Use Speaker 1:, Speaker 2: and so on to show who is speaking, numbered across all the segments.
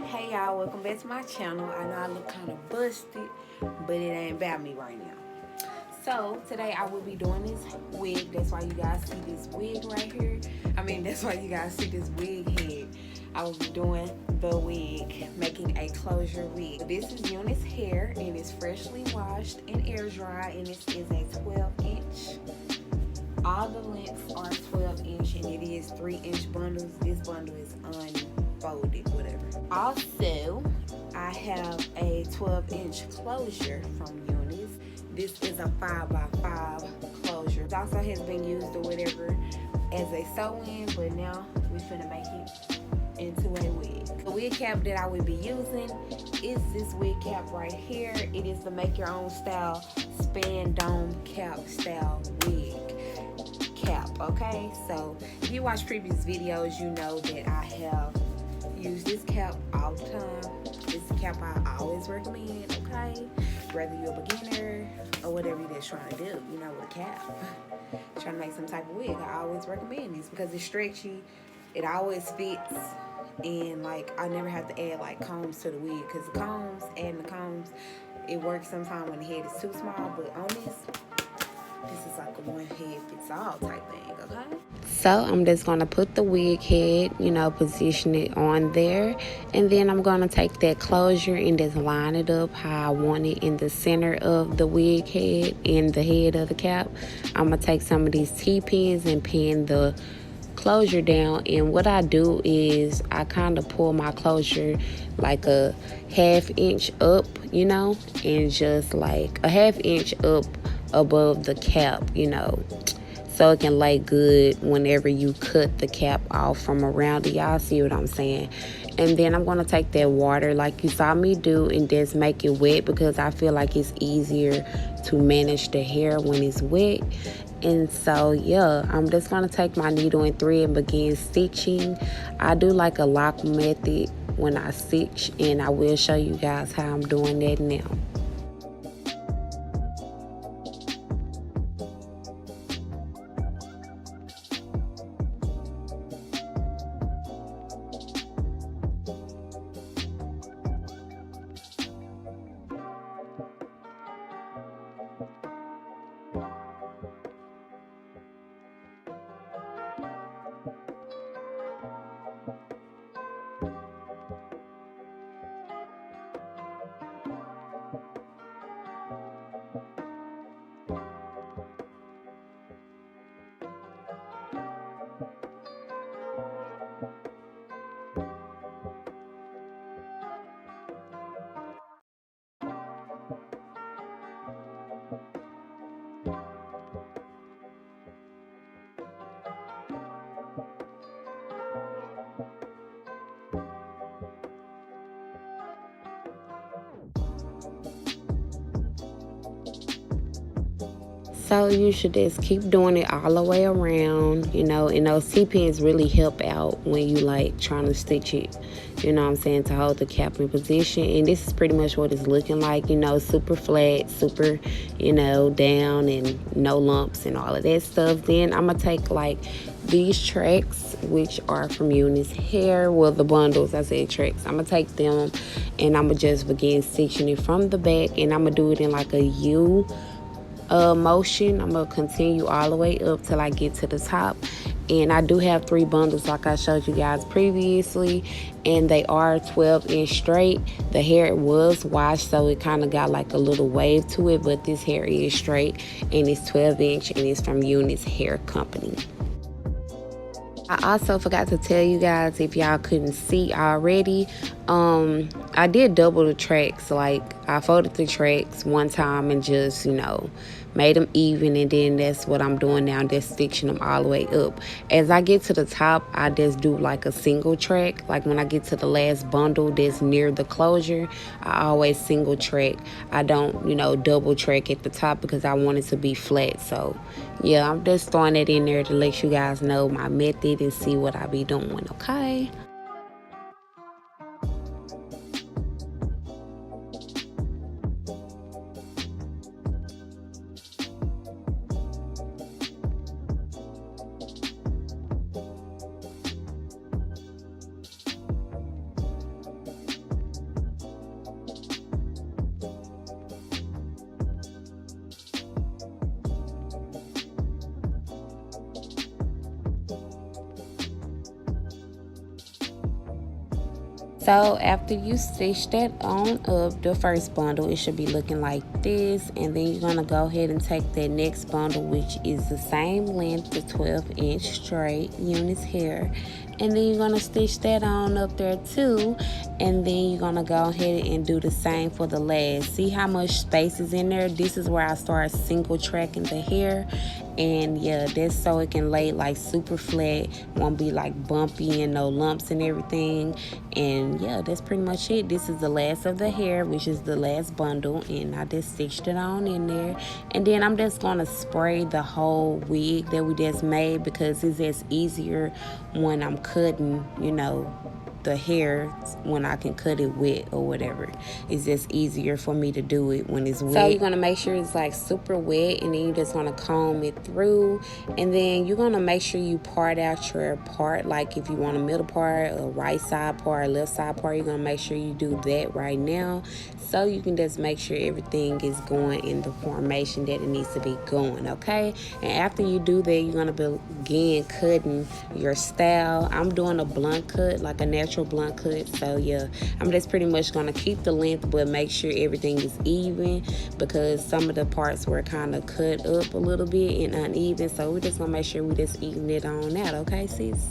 Speaker 1: Hey y'all, welcome back to my channel. I know I look kind of busted, but it ain't about me right now. So today I will be doing this wig. That's why you guys see this wig right here. That's why you guys see this wig head. I will be doing the wig, making a closure wig. This is Unice hair. It is freshly washed and air dry, and this is a 12-inch. All the lengths are 12-inch, and it is 3-inch bundles. This bundle is unfolded, whatever. Also, I have a 12-inch closure from Unice. This is a 5x5 closure. It also has been used or whatever as a sew-in, but now we're finna make it into a wig. The wig cap that I will be using is this wig cap right here. It is the make your own style span dome cap style wig cap. Okay, so if you watch previous videos, you know that I have used this cap all the time. This is a cap I always recommend. Okay, whether you're a beginner or whatever you're just trying to do, with a cap, trying to make some type of wig, I always recommend this because it's stretchy, it always fits, and I never have to add combs to the wig, because adding the combs, it works sometimes when the head is too small, but on this is like a one head fits all type thing. Okay, so I'm just going to put the wig head, position it on there, and then I'm going to take that closure and just line it up how I want it in the center of the wig head and the head of the cap. I'm going to take some of these T-pins and pin the closure down, and what I do is I kind of pull my closure like a half-inch up, and just like a half-inch up above the cap, so it can lay good whenever you cut the cap off from around it. Y'all see what I'm saying? And then I'm going to take that water like you saw me do and just make it wet, because I feel like it's easier to manage the hair when it's wet. And so yeah, I'm just going to take my needle and thread and begin stitching. I do like a lock method when I stitch, and I will show you guys how I'm doing that now. So you should just keep doing it all the way around, and those T-pins really help out when you trying to stitch it, to hold the cap in position. And this is pretty much what it's looking like, super flat, super, down, and no lumps and all of that stuff. Then I'm going to take these tracks, which are from Unice hair, well, the bundles, I said tracks. I'm going to take them and I'm going to just begin stitching it from the back, and I'm going to do it in a U motion. I'm gonna continue all the way up till I get to the top. And I do have 3 bundles like I showed you guys previously, and they are 12-inch straight. The hair was washed, so it kind of got a little wave to it, but this hair is straight, and it's 12-inch, and it's from Unice Hair Company. I also forgot to tell you guys, if y'all couldn't see already, I did double the tracks. I folded the tracks one time and just, made them even, and then that's what I'm doing now, just stitching them all the way up. As I get to the top, I just do a single track. When I get to the last bundle that's near the closure, I always single track. I don't, double track at the top, because I want it to be flat. So yeah, I'm just throwing it in there to let you guys know my method and see what I be doing. Okay. So after you stitch that on up, the first bundle, it should be looking like this. And then you're gonna go ahead and take that next bundle, which is the same length, the 12-inch straight Unice hair. And then you're gonna stitch that on up there too. And then you're gonna go ahead and do the same for the last. See how much space is in there? This is where I start single tracking the hair. And yeah, that's so it can lay like super flat, won't be like bumpy and no lumps and everything. And yeah, that's pretty much it. This is the last of the hair, which is the last bundle, and I just stitched it on in there. And then I'm just gonna spray the whole wig that we just made, because it's just easier when I'm cutting, you know, the hair, when I can cut it wet or whatever. It's just easier for me to do it when it's wet. So you're gonna make sure it's like super wet, and then you're just gonna comb it through, and then you're gonna make sure you part out your part. Like if you want a middle part, a right side part, a left side part, you're gonna make sure you do that right now, so you can just make sure everything is going in the formation that it needs to be going, okay? And after you do that, you're gonna begin cutting your style. I'm doing a blunt cut, like a natural blunt cut. So yeah, I'm just pretty much gonna keep the length, but make sure everything is even, because some of the parts were kind of cut up a little bit and uneven. So we're just gonna make sure we just even it on out, okay, sis?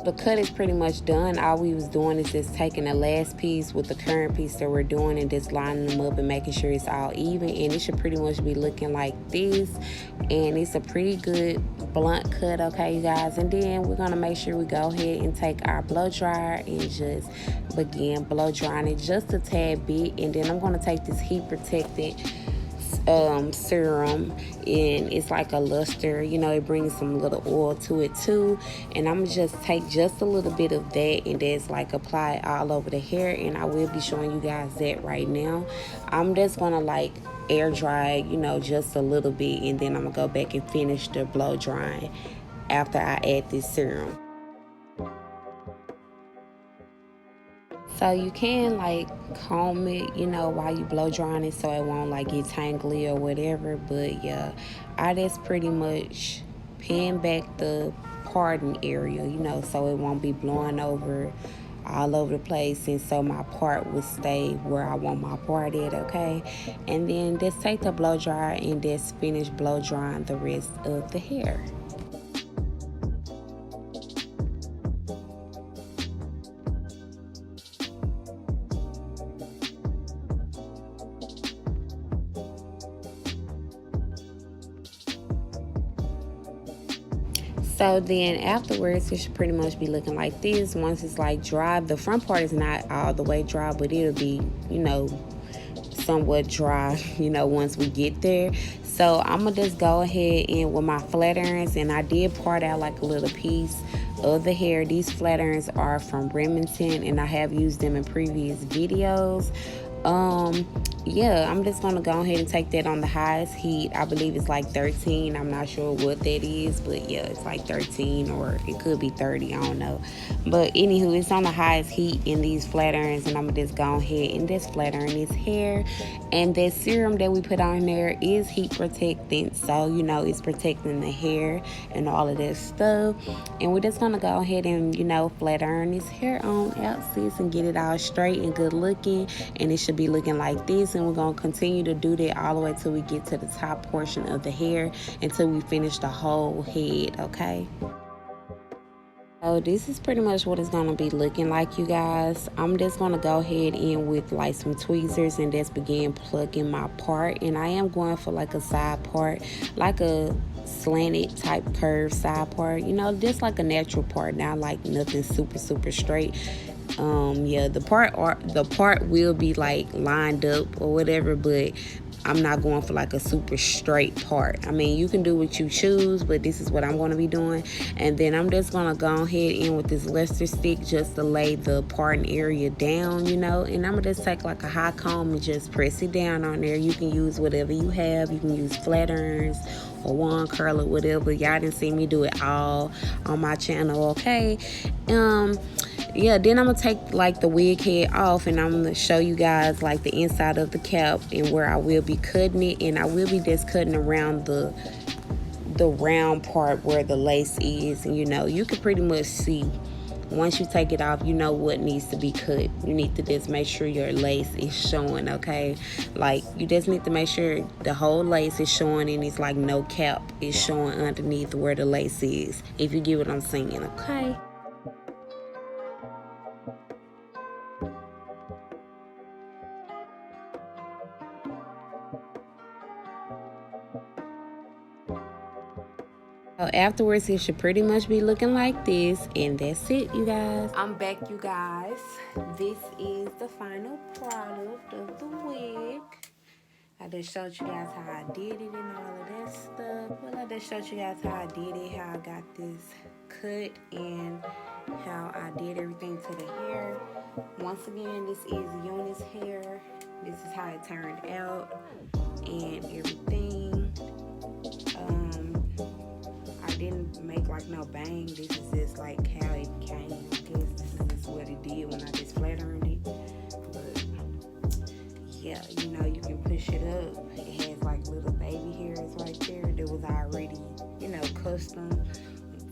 Speaker 1: The cut is pretty much done. All we was doing is just taking the last piece with the current piece that we're doing and just lining them up and making sure it's all even. And it should pretty much be looking like this. And it's a pretty good blunt cut, okay, you guys? And then we're gonna make sure we go ahead and take our blow dryer and just begin blow drying it just a tad bit. And then I'm gonna take this heat protectant serum, and it's like a luster, you know, it brings some little oil to it too. And I'm gonna just take just a little bit of that and just like apply it all over the hair, and I will be showing you guys that right now. I'm just gonna like air dry, you know, just a little bit, and then I'm gonna go back and finish the blow drying after I add this serum. So you can like comb it, you know, while you blow drying it, so it won't like get tangly or whatever. But yeah, I just pretty much pin back the parting area, you know, so it won't be blowing over all over the place, and so my part will stay where I want my part at, okay? And then just take the blow dryer and just finish blow drying the rest of the hair. So then afterwards, it should pretty much be looking like this. Once it's like dry, the front part is not all the way dry, but it'll be, you know, somewhat dry, you know, once we get there. So I'm gonna just go ahead and with my flat irons, and I did part out like a little piece of the hair. These flat irons are from Remington, and I have used them in previous videos. Yeah, I'm just gonna go ahead and take that on the highest heat. I believe it's like 13. I'm not sure what that is, but yeah, it's like 13, or it could be 30, I don't know. But anywho, it's on the highest heat in these flat irons, and I'm gonna just go ahead and just flat iron his hair. And that serum that we put on there is heat protectant, so you know it's protecting the hair and all of that stuff. And we're just gonna go ahead and, you know, flat iron his hair on out, sis, and get it all straight and good looking. And it should be looking like this, and we're going to continue to do that all the way till we get to the top portion of the hair, until we finish the whole head, okay? So this is pretty much what it's going to be looking like, you guys. I'm just going to go ahead in with like some tweezers and just begin plucking my part. And I am going for like a side part, like a slanted type curve side part, you know, just like a natural part, not like nothing super straight. Yeah, the part will be like lined up or whatever, but I'm not going for like a super straight part. I mean, you can do what you choose, but this is what I'm going to be doing. And then I'm just going to go ahead in with this Lester stick just to lay the parting area down, you know. And I'm going to just take like a hot comb and just press it down on there. You can use whatever you have. You can use flat irons or wand curler, whatever. Y'all didn't see me do it all on my channel, okay? Yeah, then I'm gonna take like the wig head off, and I'm gonna show you guys like the inside of the cap and where I will be cutting it. And I will be just cutting around the round part where the lace is. And you know, you can pretty much see once you take it off, you know what needs to be cut. You need to just make sure your lace is showing, okay? Like, you just need to make sure the whole lace is showing, and it's like no cap is showing underneath where the lace is, if you get what I'm saying, okay? So afterwards, it should pretty much be looking like this, and that's it, you guys. I'm back, you guys. This is the final product of the wig. I just showed you guys how I did it and all of that stuff. Well, I just showed you guys how I did it, how I got this cut, and how I did everything to the hair. Once again, this is Unice hair. This is how it turned out and everything. I didn't make like no bang. This is just like how it came. I guess this is just what it did when I just flat ironed it. But yeah, you know, you can push it up. It has like little baby hairs right there that was already, you know, custom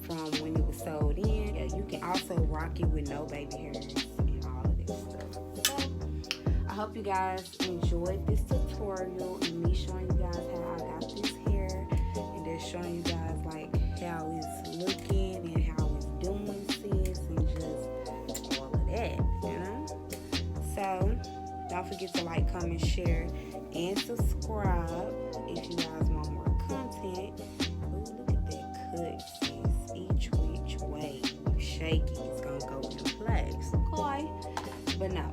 Speaker 1: from when it was sold in. Yeah, you can also rock it with no baby hairs and all of this stuff. So I hope you guys enjoyed this tutorial and me showing you guys how I got this hair, and just showing you guys like how it's looking and how it's doing, sis, and just all of that, you know. So don't forget to like, comment, share, and subscribe if you guys want more content. Ooh, look at that cut, sis. Each which way you shake it, it's gonna go in place, okay? But no,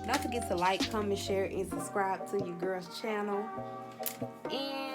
Speaker 1: don't forget to like, comment, share, and subscribe to your girl's channel. And